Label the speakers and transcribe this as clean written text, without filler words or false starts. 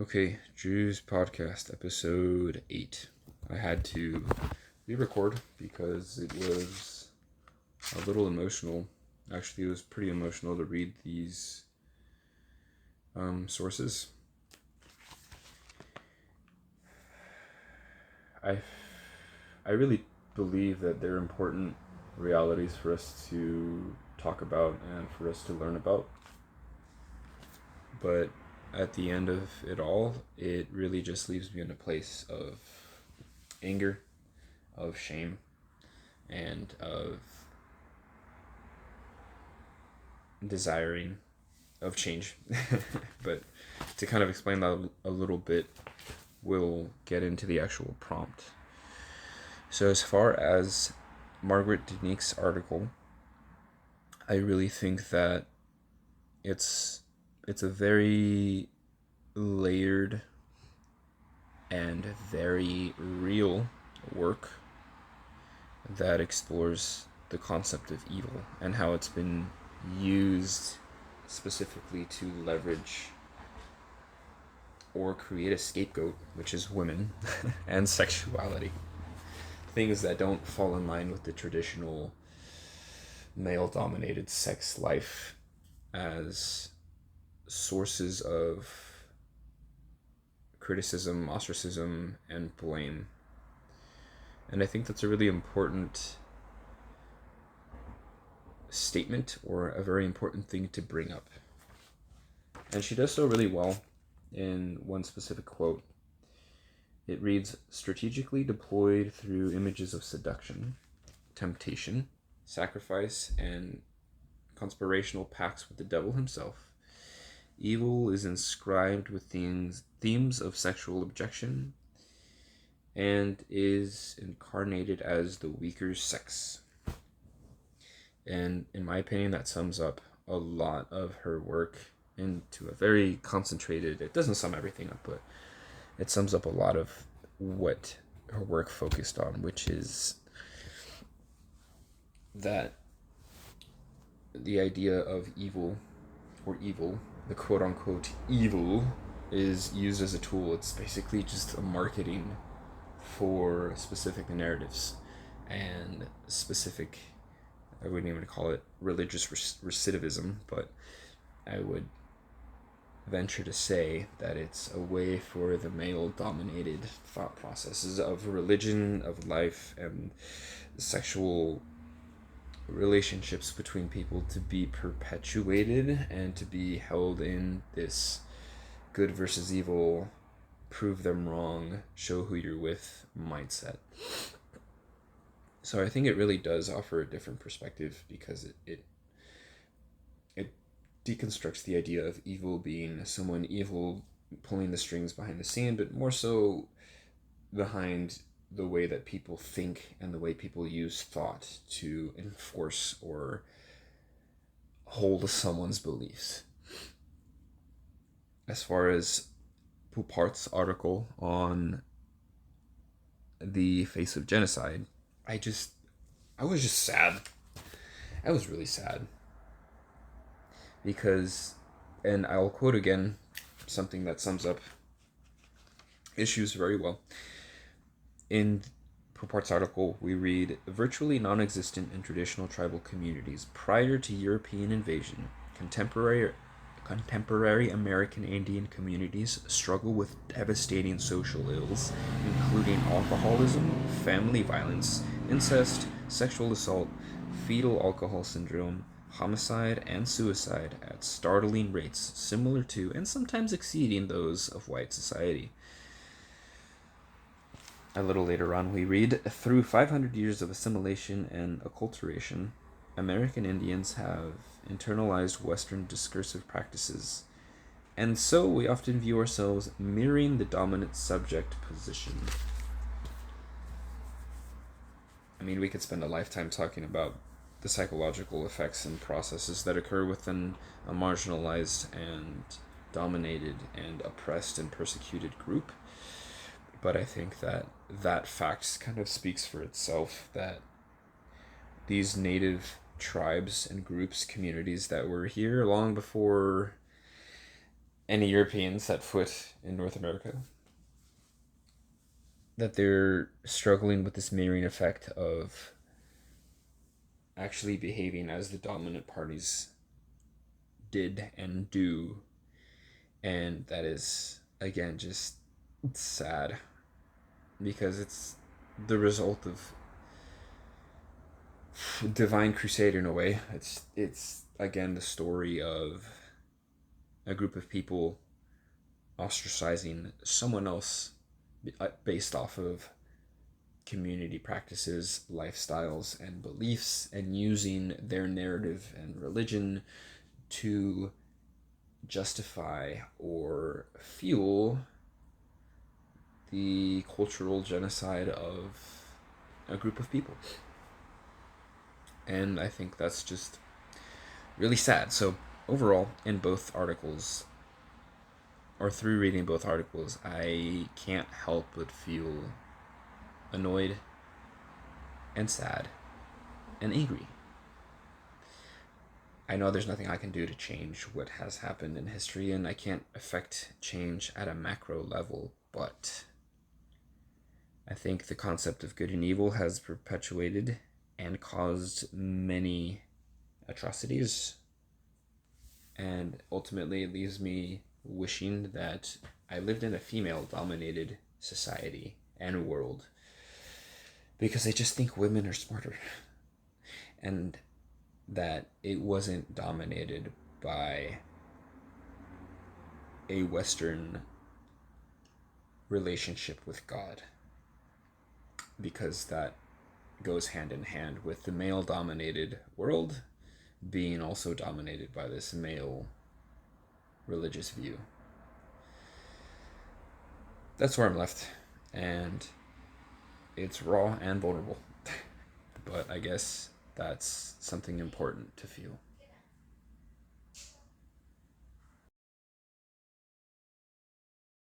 Speaker 1: Okay, Drew's podcast, episode 8. I had to re-record because it was a little emotional. Actually, it was pretty emotional to read these sources. I, I really believe that they're important realities for us to talk about and for us to learn about. But at the end of it all, it really just leaves me in a place of anger, of shame, and of desiring of change. But to kind of explain that a little bit, we'll get into the actual prompt. So as far as Margaret Denique's article, I really think that it's a very layered and very real work that explores the concept of evil and how it's been used specifically to leverage or create a scapegoat, which is women, and sexuality. Things that don't fall in line with the traditional male dominated sex life as sources of criticism, ostracism, and blame. And I think that's a really important statement, or a very important thing to bring up. And she does so really well in one specific quote. It reads, strategically deployed through images of seduction, temptation, sacrifice, and conspirational pacts with the devil himself, evil is inscribed with themes of sexual objection and is incarnated as the weaker sex. And in my opinion, that sums up a lot of her work into a very concentrated, it doesn't sum everything up, but it sums up a lot of what her work focused on, which is that the idea of evil, the quote unquote evil, is used as a tool. It's basically just a marketing for specific narratives and specific, I wouldn't even call it religious recidivism, but I would venture to say that it's a way for the male dominated thought processes of religion, of life, and sexual relationships between people to be perpetuated and to be held in this good versus evil, prove them wrong, show who you're with mindset. So I think it really does offer a different perspective because it deconstructs the idea of evil being someone evil pulling the strings behind the scene, but more so behind the way that people think and the way people use thought to enforce or hold someone's beliefs. As far as Poupart's article on the face of genocide, I was just sad. I was really sad. Because, and I'll quote again something that sums up issues very well. In Poupart's article, we read, virtually non-existent in traditional tribal communities prior to European invasion, contemporary American Indian communities struggle with devastating social ills, including alcoholism, family violence, incest, sexual assault, fetal alcohol syndrome, homicide, and suicide at startling rates similar to and sometimes exceeding those of white society. A little later on, we read, through 500 years of assimilation and acculturation, American Indians have internalized Western discursive practices, and so we often view ourselves mirroring the dominant subject position. I mean, we could spend a lifetime talking about the psychological effects and processes that occur within a marginalized and dominated and oppressed and persecuted group. But I think that fact kind of speaks for itself, that these native tribes and groups, communities that were here long before any Europeans set foot in North America, that they're struggling with this mirroring effect of actually behaving as the dominant parties did and do. And that is, again, just sad because it's the result of Divine Crusade in a way. It's again the story of a group of people ostracizing someone else based off of community practices, lifestyles, and beliefs, and using their narrative and religion to justify or fuel the cultural genocide of a group of people. And I think that's just really sad. So, overall, in both articles, or through reading both articles, I can't help but feel annoyed and sad and angry. I know there's nothing I can do to change what has happened in history, and I can't affect change at a macro level, but I think the concept of good and evil has perpetuated and caused many atrocities, and ultimately it leaves me wishing that I lived in a female-dominated society and world, because I just think women are smarter, and that it wasn't dominated by a Western relationship with God, because that goes hand in hand with the male dominated world being also dominated by this male religious view. That's where I'm left, and it's raw and vulnerable, but I guess that's something important to feel.